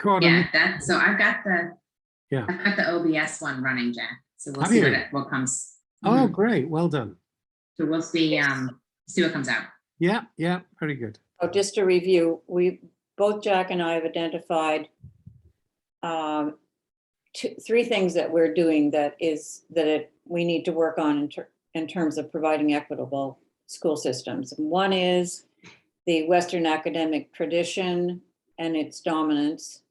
So I've got the OBS one running, Jack. So we'll see what comes. Oh, great. Well done. So we'll see what comes out. Yeah, very good. So just to review, both Jack and I have identified 3 things that we're doing we need to work on in terms of providing equitable school systems. One is the Western academic tradition and its dominance.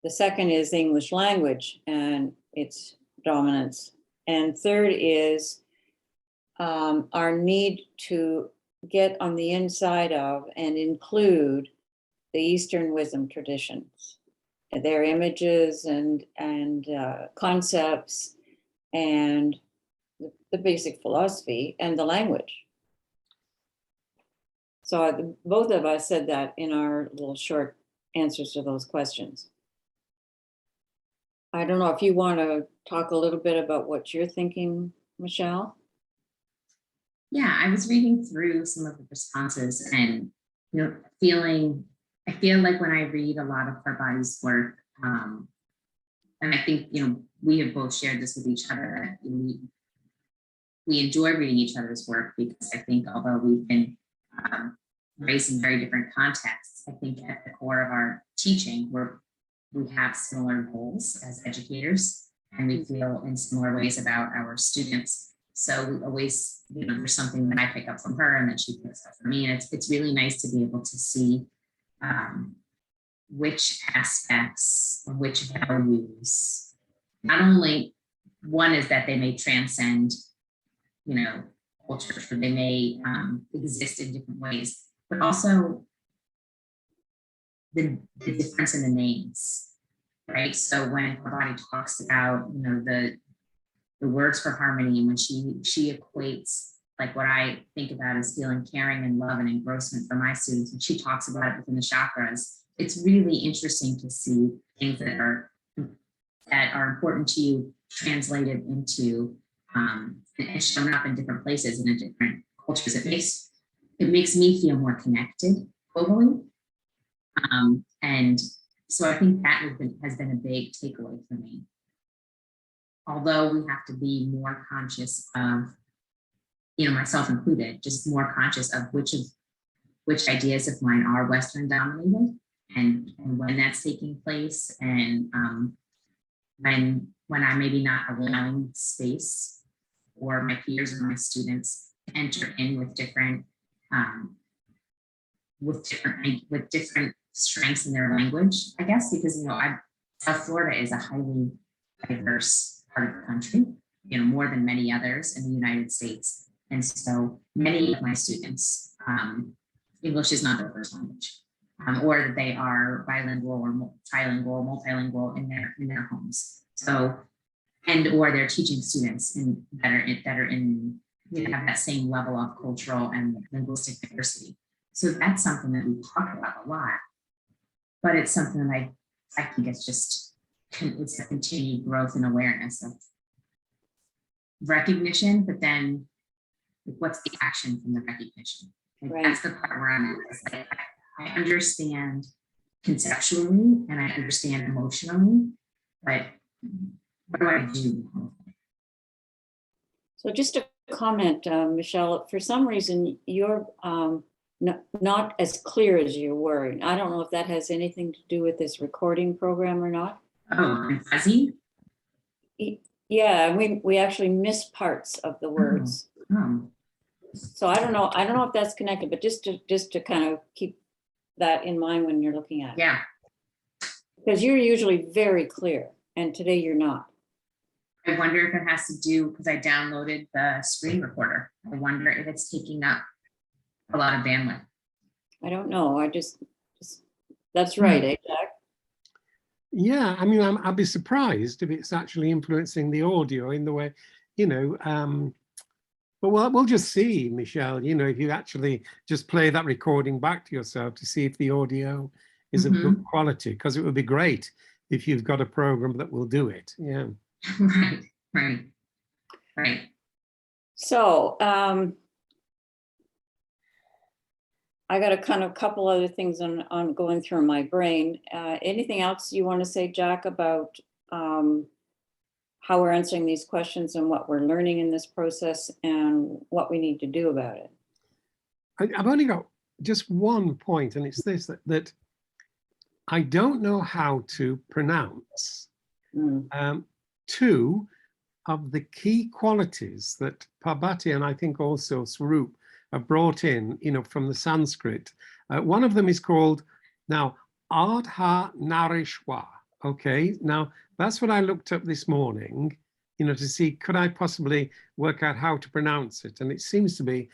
The second is the English language and its dominance. And third is our need to get on the inside of and include the Eastern wisdom traditions, their images and concepts and the basic philosophy and the language. So both of us said that in our little short answers to those questions. I don't know if you want to talk a little bit about what you're thinking, Michelle. Yeah, I was reading through some of the responses and, I feel like when I read a lot of Parbati's work, and I think, we have both shared this with each other, we enjoy reading each other's work because I think although we've been raised in very different contexts, I think at the core of our teaching, we have similar goals as educators, and we feel in similar ways about our students. So we always, there's something that I pick up from her and that she picks up from me. And it's really nice to be able to see which aspects, which values, not only one is that they may transcend, culture, or they may exist in different ways, but also the difference in the names, right? So when Parbati talks about, the words for harmony, and when she equates, like what I think about is feeling caring and love and engrossment for my students, when she talks about it within the chakras, it's really interesting to see things that are important to you translated into and shown up in different places and in different cultures. It makes me feel more connected globally. And so I think that has been a big takeaway for me. Although we have to be more conscious of, myself included, just more conscious of which ideas of mine are Western dominated and when that's taking place, and when I'm maybe not allowing space for my peers or my students to enter in with different strengths in their language, I guess, because South Florida is a highly diverse part of the country, more than many others in the United States. And so many of my students, English is not their first language, or that they are bilingual or trilingual, multilingual in their homes. So, or they're teaching students that are in have that same level of cultural and linguistic diversity. So that's something that we talk about a lot, but it's something that I think it's a continued growth and awareness of recognition, but then what's the action from the recognition? Right. That's the part where I'm at. I understand conceptually and I understand emotionally, but what do I do? So just a comment, Michelle, for some reason, you're not as clear as you were. I don't know if that has anything to do with this recording program or not. Oh, I'm fuzzy? Yeah, we actually missed parts of the words. Oh. So I don't know if that's connected, but just to kind of keep that in mind when you're looking at it. Yeah. Because you're usually very clear, and today you're not. I wonder if it has to do, because I downloaded the screen recorder. I wonder if it's taking up a lot of bandwidth. I don't know. I just that's right, eh, Jack? Yeah, I mean, I'd be surprised if it's actually influencing the audio in the way, but we'll just see, Michelle, if you actually just play that recording back to yourself to see if the audio is of good quality, because it would be great if you've got a program that will do it. Yeah. Right. So I got a kind of couple other things on going through my brain. Anything else you want to say, Jack, about how we're answering these questions and what we're learning in this process and what we need to do about it? I've only got just one point, and it's this, that I don't know how to pronounce two of the key qualities that Parbati and I think also Swaroop have brought in, from the Sanskrit. One of them is called now Ardha Narishwa. Okay, now that's what I looked up this morning, to see could I possibly work out how to pronounce it, and it seems to be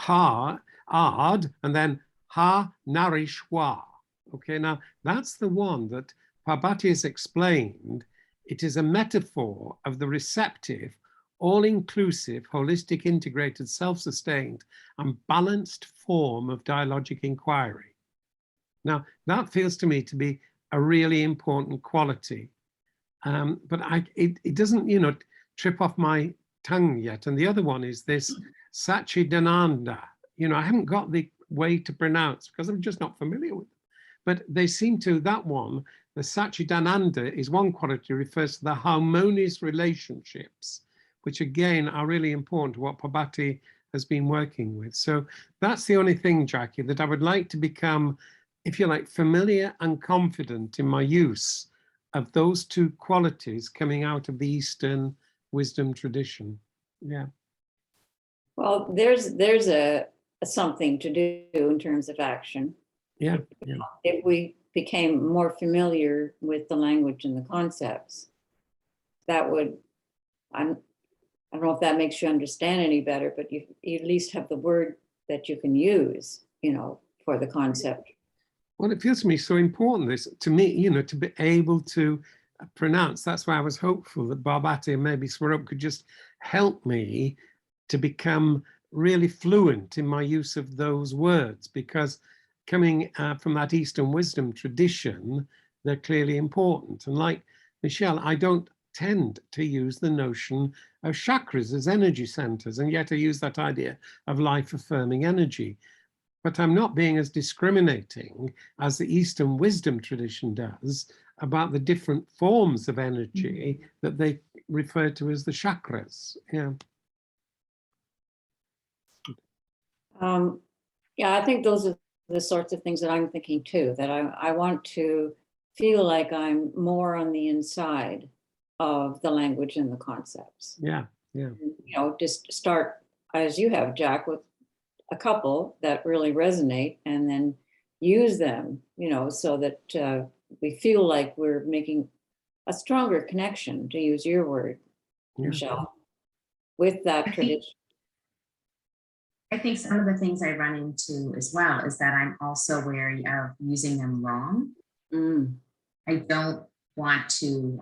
Ard and then Ha Narishwa. Okay, now that's the one that Parbati has explained. It is a metaphor of the receptive, all-inclusive, holistic, integrated, self-sustained, and balanced form of dialogic inquiry. Now, that feels to me to be a really important quality, but it doesn't, trip off my tongue yet. And the other one is this Satchidananda. I haven't got the way to pronounce because I'm just not familiar with them. But they seem to, that one, the Satchidananda is one quality, refers to the harmonious relationships, which again are really important to what Parbati has been working with. So that's the only thing, Jackie, that I would like to become, if you like, familiar and confident in my use of those two qualities coming out of the Eastern wisdom tradition. Yeah. Well, there's a something to do in terms of action. Yeah. If we became more familiar with the language and the concepts, that would, I don't know if that makes you understand any better, but you at least have the word that you can use, for the concept. Well, it feels to me so important, this, to me, to be able to pronounce. That's why I was hopeful that Parbati and maybe Swaroop could just help me to become really fluent in my use of those words, because coming from that Eastern wisdom tradition, they're clearly important. And like Michelle, I don't tend to use the notion of chakras as energy centers, and yet I use that idea of life-affirming energy. But I'm not being as discriminating as the Eastern wisdom tradition does about the different forms of energy that they refer to as the chakras. Yeah. Yeah, I think those are the sorts of things that I'm thinking too, that I want to feel like I'm more on the inside of the language and the concepts. Yeah. Just start, as you have, Jack, with a couple that really resonate, and then use them, so that we feel like we're making a stronger connection, to use your word, Michelle, with that tradition. I think some of the things I run into as well is that I'm also wary of using them wrong. I don't want to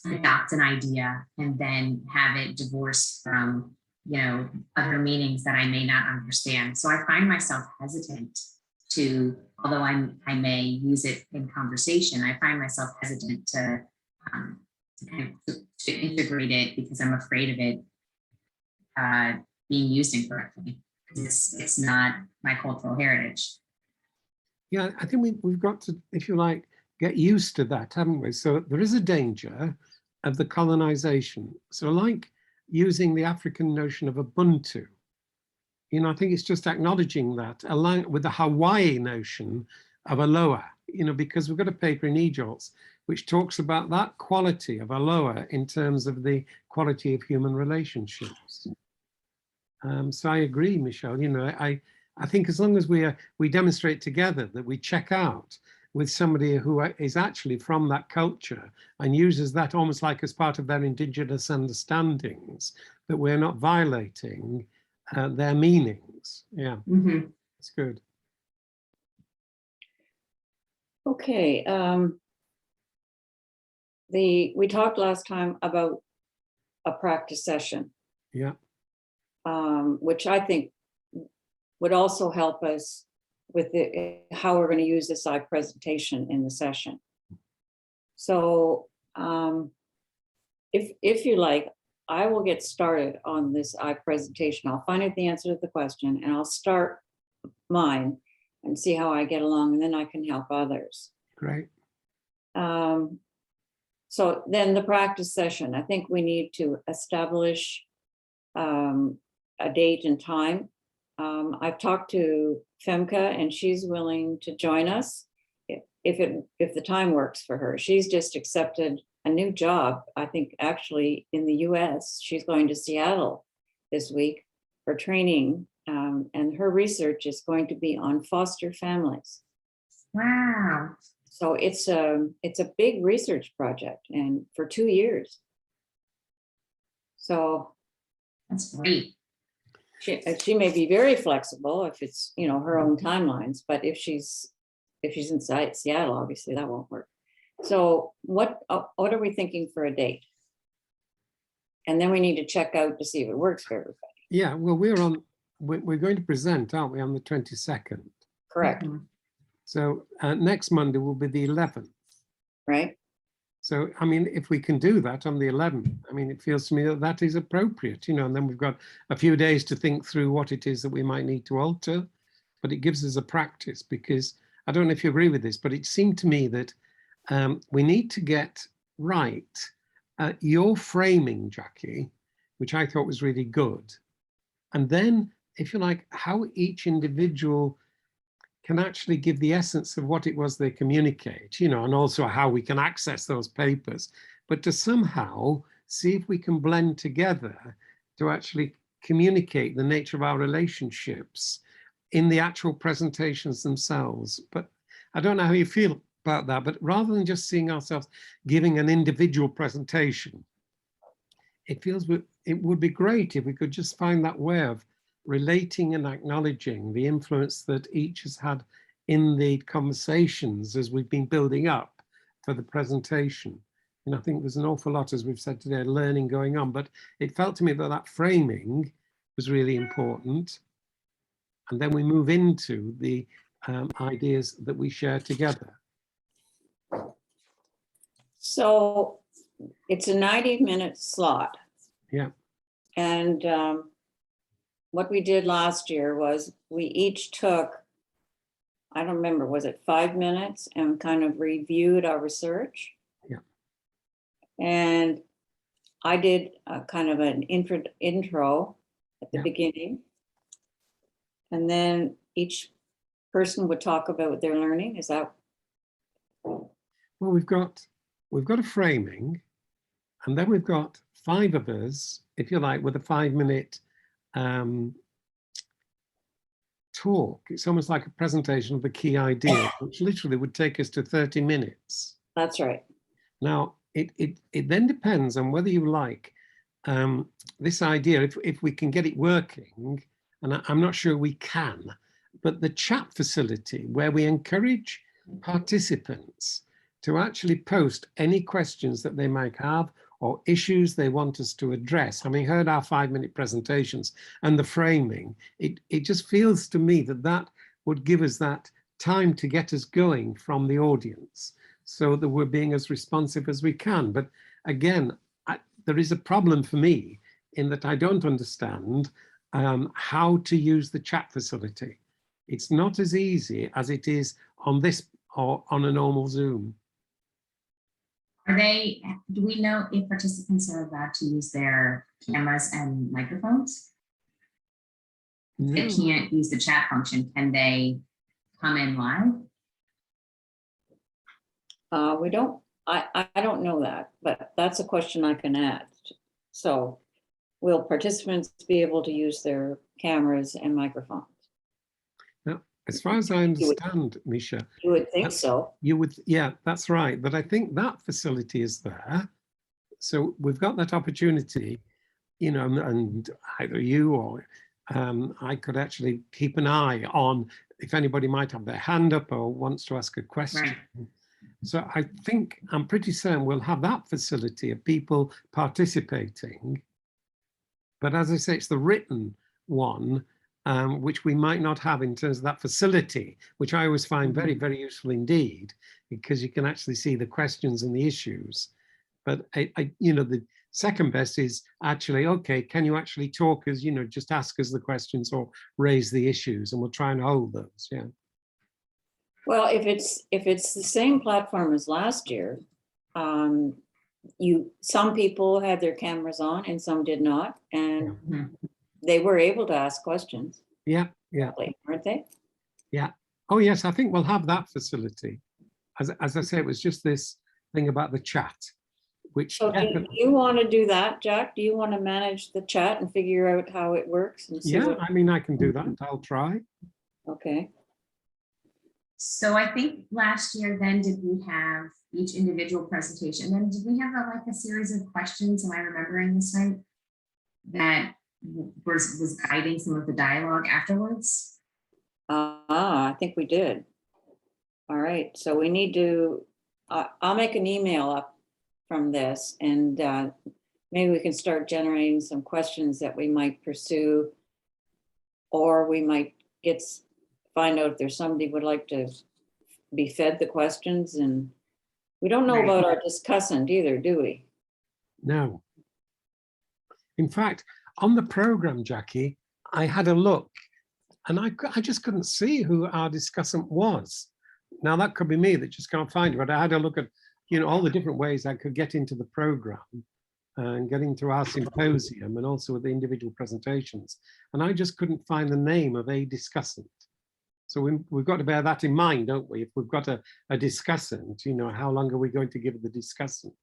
adopt an idea and then have it divorced from, other meanings that I may not understand. So I find myself hesitant to, although I may use it in conversation, I find myself hesitant to integrate it because I'm afraid of it being used incorrectly. It's not my cultural heritage. Yeah, I think we've got to, if you like, get used to that, haven't we? So there is a danger of the colonization. So like using the African notion of Ubuntu, I think it's just acknowledging that, along with the Hawaii notion of Aloha, because we've got a paper in EJOLTS which talks about that quality of Aloha in terms of the quality of human relationships. So I agree, Michelle. I think as long as we demonstrate together that we check out with somebody who is actually from that culture and uses that almost like as part of their indigenous understandings, that we're not violating their meanings. Yeah, that's good. Okay. We talked last time about a practice session. Yeah. Which I think would also help us with how we're going to use this presentation in the session. So if you like, I will get started on this presentation. I'll find out the answer to the question, and I'll start mine and see how I get along, and then I can help others. Great. So then the practice session, I think we need to establish a date and time. I've talked to Femke and she's willing to join us if the time works for her. She's just accepted a new job, I think actually in the US. She's going to Seattle this week for training, and her research is going to be on foster families. Wow. So it's a big research project, and for 2 years. So That's great. she may be very flexible if it's, you know, her own timelines, but if she's inside Seattle, obviously that won't work. So what are we thinking for a date? And then we need to check out to see if it works for everybody. Yeah, well, we're going to present, aren't we, on the 22nd? Correct, Mhm. So next Monday will be the 11th. right? So, I mean, if we can do that on the 11th, I mean, it feels to me that that is appropriate, you know, and then we've got a few days to think through what it is that we might need to alter, but it gives us a practice, because I don't know if you agree with this, but it seemed to me that we need to get right your framing, Jackie, which I thought was really good. And then, if you like, how each individual can actually give the essence of what it was they communicate, you know, and also how we can access those papers, but to somehow see if we can blend together to actually communicate the nature of our relationships in the actual presentations themselves. But I don't know how you feel about that, but rather than just seeing ourselves giving an individual presentation, it feels it would be great if we could just find that way of relating and acknowledging the influence that each has had in the conversations as we've been building up for the presentation. And I think there's an awful lot, as we've said today, learning going on, but it felt to me that that framing was really important. And then we move into the ideas that we share together. So it's a 90-minute slot. Yeah. And what we did last year was we each took, I don't remember, was it 5 minutes, and kind of reviewed our research? Yeah. And I did a kind of an intro at the Yeah. beginning. And then each person would talk about their learning. Is that? Well, we've got a framing, and then we've got 5 of us, if you like, with a 5-minute talk. It's almost like a presentation of the key idea, which literally would take us to 30 minutes. That's right. Now, it then depends on whether you like this idea, if we can get it working, and I'm not sure we can, but the chat facility where we encourage participants to actually post any questions that they might have or issues they want us to address. Having heard our 5-minute presentations and the framing, it just feels to me that that would give us that time to get us going from the audience so that we're being as responsive as we can. But again, there is a problem for me in that I don't understand how to use the chat facility. It's not as easy as it is on this or on a normal Zoom. Do we know if participants are allowed to use their cameras and microphones? No. They can't use the chat function. Can they come in live? We don't, I don't know that, but that's a question I can ask. So will participants be able to use their cameras and microphones? Now, as far as I understand, Misha, You would think so. you would, yeah, that's right. But I think that facility is there. So we've got that opportunity, you know, and either you or I could actually keep an eye on if anybody might have their hand up or wants to ask a question. Right. So I think I'm pretty certain we'll have that facility of people participating. But as I say, it's the written one, which we might not have in terms of that facility, which I always find very, very useful indeed, because you can actually see the questions and the issues. But you know, Second best is actually, okay, can you actually talk as, just ask us the questions or raise the issues, and we'll try and hold those. Yeah. Well, if it's the same platform as last year, some people had their cameras on and some did not, and they were able to ask questions. Yeah. Weren't they? Yeah. Oh yes, I think we'll have that facility. As I say, it was just this thing about the chat, which So do you want to do that, Jack? Do you want to manage the chat and figure out how it works? And see I mean, I can do that. I'll try. Okay. So I think last year, then, did we have each individual presentation? Then did we have like a series of questions? Am I remembering this right? That was guiding some of the dialogue afterwards? I think we did. All right. So we need to, I'll make an email up from this, and maybe we can start generating some questions that we might pursue, or we might find out if there's somebody would like to be fed the questions. And we don't know about our discussant either, do we? No. In fact, on the program, Jackie, I had a look, and I just couldn't see who our discussant was. Now that could be me that just can't find it, but I had a look at, all the different ways I could get into the program and get into our symposium, and also with the individual presentations. And I just couldn't find the name of a discussant. So we've got to bear that in mind, don't we? If we've got a discussant, how long are we going to give the discussant?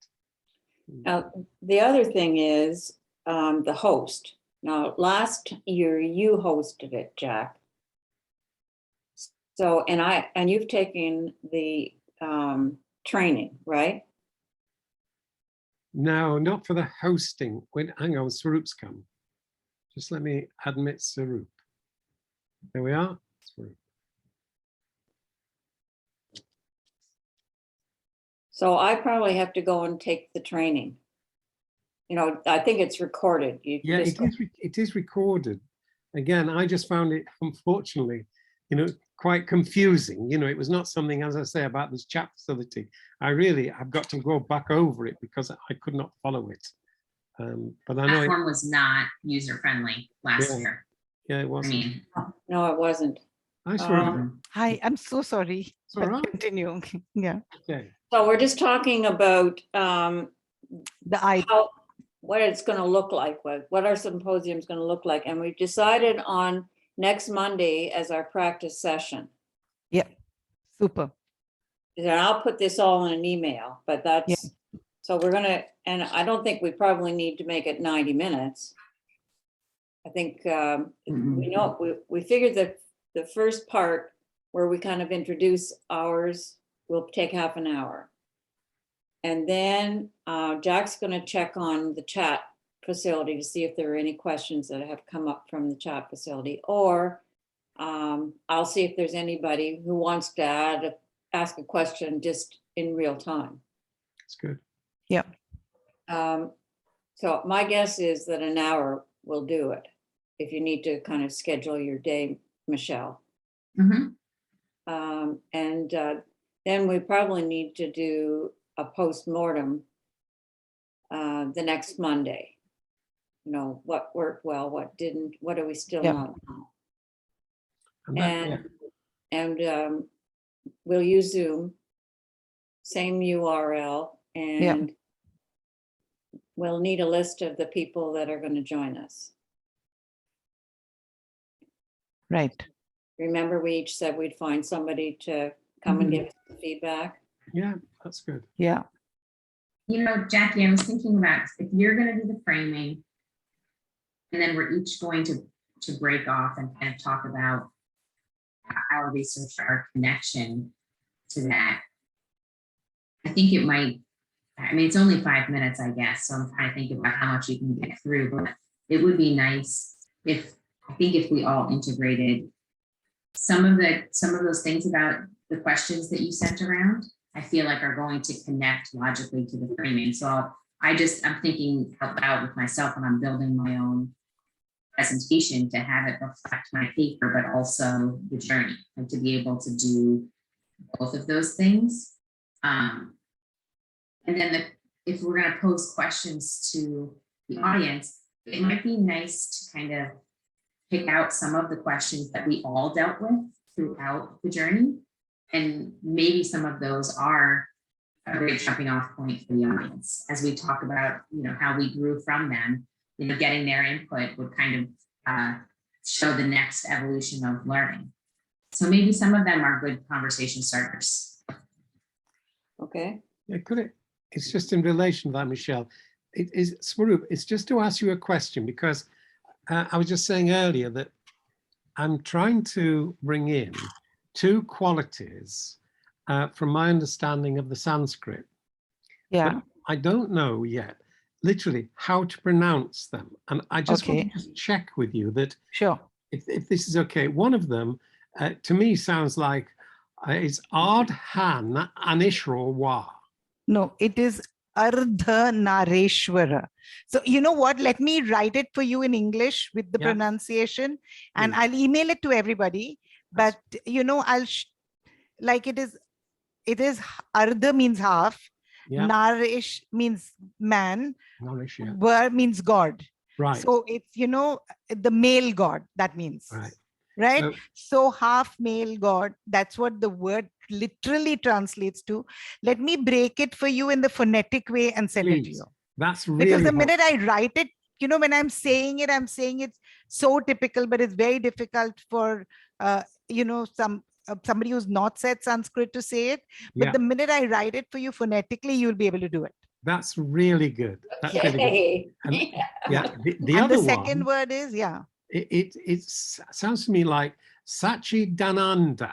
The other thing is the host. Now, last year you hosted it, Jack. So, and you've taken the training, right? No, not for the hosting. Wait, hang on, Swaroop's come. Just let me admit Swaroop. There we are. Swaroop. So I probably have to go and take the training. I think it's recorded. It is recorded. Again, I just found it, unfortunately, quite confusing. It was not something, as I say, about this chat facility. I've got to go back over it because I could not follow it. But I know platform was not user-friendly last year. Yeah, it wasn't. No, it wasn't. Hi, I'm so sorry. It's all right. Continue. Yeah. Okay. So we're just talking about what it's going to look like, what our symposium is going to look like. And we've decided on next Monday as our practice session. Yeah, super. And I'll put this all in an email, but that's, so we're going to, and I don't think we probably need to make it 90 minutes. I think we figured that the first part where we kind of introduce ours will take half an hour. And then Jack's going to check on the chat facility to see if there are any questions that have come up from the chat facility, or I'll see if there's anybody who wants to ask a question just in real time. That's good. Yeah. So my guess is that an hour will do it if you need to kind of schedule your day, Michelle. And then we probably need to do a post-mortem the next Monday. What worked well, what didn't, what do we still not know? And we'll use Zoom, same URL, and we'll need a list of the people that are going to join us. Right. Remember, we each said we'd find somebody to come and give us feedback. Yeah, that's good. Yeah. Jackie, I was thinking about if you're going to do the framing, and then we're each going to break off and kind of talk about our research, our connection to that. I think it might, it's only 5 minutes, I guess. So I'm trying to think about how much you can get through, but it would be nice if we all integrated some of those things about the questions that you sent around, I feel like are going to connect logically to the framing. So I'm thinking out loud with myself when I'm building my own presentation to have it reflect my paper, but also the journey, and to be able to do both of those things. And then if we're going to pose questions to the audience, it might be nice to kind of pick out some of the questions that we all dealt with throughout the journey. And maybe some of those are a great jumping off point for the audience as we talk about, how we grew from them. Getting their input would kind of show the next evolution of learning. So maybe some of them are good conversation starters. Okay. Yeah, it's just in relation to that, Michelle. It is Swaroop, it's just to ask you a question, because I was just saying earlier that I'm trying to bring in two qualities from my understanding of the Sanskrit. Yeah. But I don't know yet, literally, how to pronounce them. And I just want to just check with you that Sure. if this is okay. One of them, to me, sounds like it's Ardhan Anishro. No, it is Ardha Nareshwara. So you know what? Let me write it for you in English with the pronunciation, and I'll email it to everybody. But like it is Ardha means half, Naresh means man, Var means God. Right. So it's the male God, that means. Right. So half male God, that's what the word literally translates to. Let me break it for you in the phonetic way and send it to you. That's really because the minute I write it, when I'm saying it so typical, but it's very difficult for somebody who's not said Sanskrit to say it. But the minute I write it for you phonetically, you'll be able to do it. That's really good. That's really good. And, the second word is it sounds to me like Sachidananda.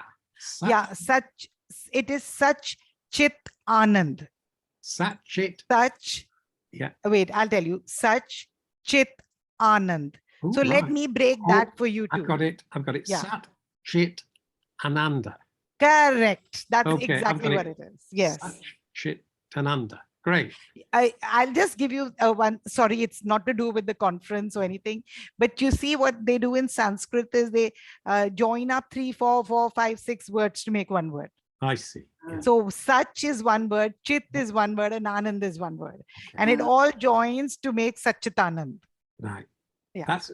It is such chit anand. Satchit. Wait, I'll tell you. Such chit anand. Ooh, so let me break that for you too. I've got it. Sat chit ananda. Correct. That's exactly what it is. Yes. Sat chit ananda. Great. I'll just give you one. Sorry, it's not to do with the conference or anything, but you see what they do in Sanskrit is they join up 3, 4, 5, 6 words to make one word. I see. Yeah. So such is one word, chit is one word, and anand is one word, and it all joins to make Satchitanand. Right. Yeah. That's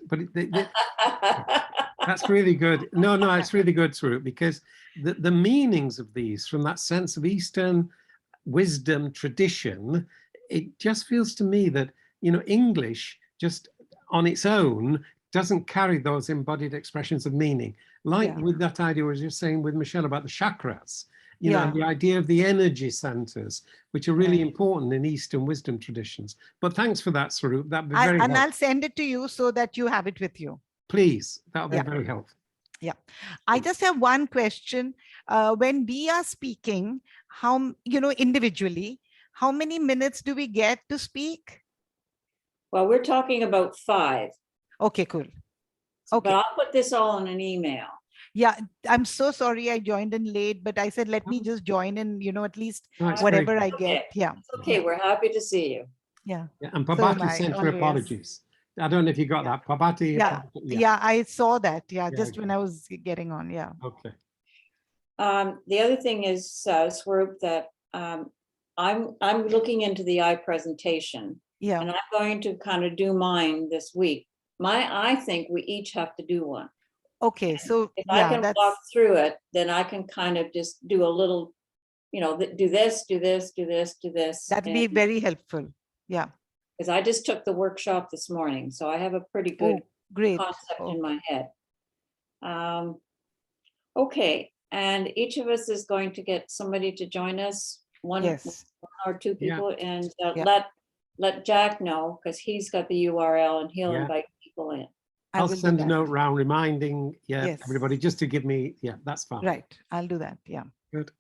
that's really good. No, it's really good, Swaroop, because the meanings of these, from that sense of Eastern wisdom tradition, it just feels to me that English just on its own doesn't carry those embodied expressions of meaning, like with that idea, as you're saying with Michelle about the chakras, and the idea of the energy centers, which are really important in Eastern wisdom traditions. But thanks for that, Swaroop. That'd be very helpful. I'll send it to you so that you have it with you. Please, that would be very helpful. Yeah, I just have one question. When we are speaking, how individually, how many minutes do we get to speak? Well, we're talking about 5. Okay, cool. Okay, but I'll put this all in an email. Yeah, I'm so sorry I joined in late, but I said let me just join in, at least No, whatever I get. Yeah. It's okay, we're happy to see you. Yeah. And Parbati sent her apologies. I don't know if you got that. Parbati. Yeah, I saw that. Yeah, just when I was getting on. Yeah. Okay. The other thing is, Swaroop, that I'm looking into the eye presentation. Yeah. And I'm going to kind of do mine this week. I think we each have to do one. Okay, so if I can walk through it, then I can kind of just do a little, do this, do this, do this, do this. That'd be very helpful. Yeah. Because I just took the workshop this morning, so I have a pretty good concept in my head. Okay, and each of us is going to get somebody to join us, one or 2 people, and let Jack know, because he's got the URL and he'll invite people in. I'll send a note round reminding everybody just to give me, that's fine. Right, I'll do that, Good.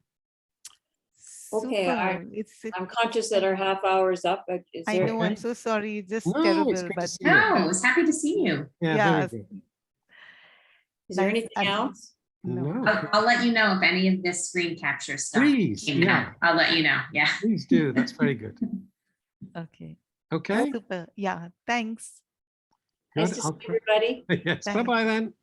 Okay, I'm conscious that our half hour is up. I know, I'm so sorry, it's just terrible. But no, I was happy to see you. Yeah. Is there anything else? No. I'll let you know if any of this screen capture stuff. Please, I'll let you know. Yeah. Please do. That's very good. Okay. Okay. Super. Yeah. Thanks. Nice to see everybody. Yes. Bye-bye then.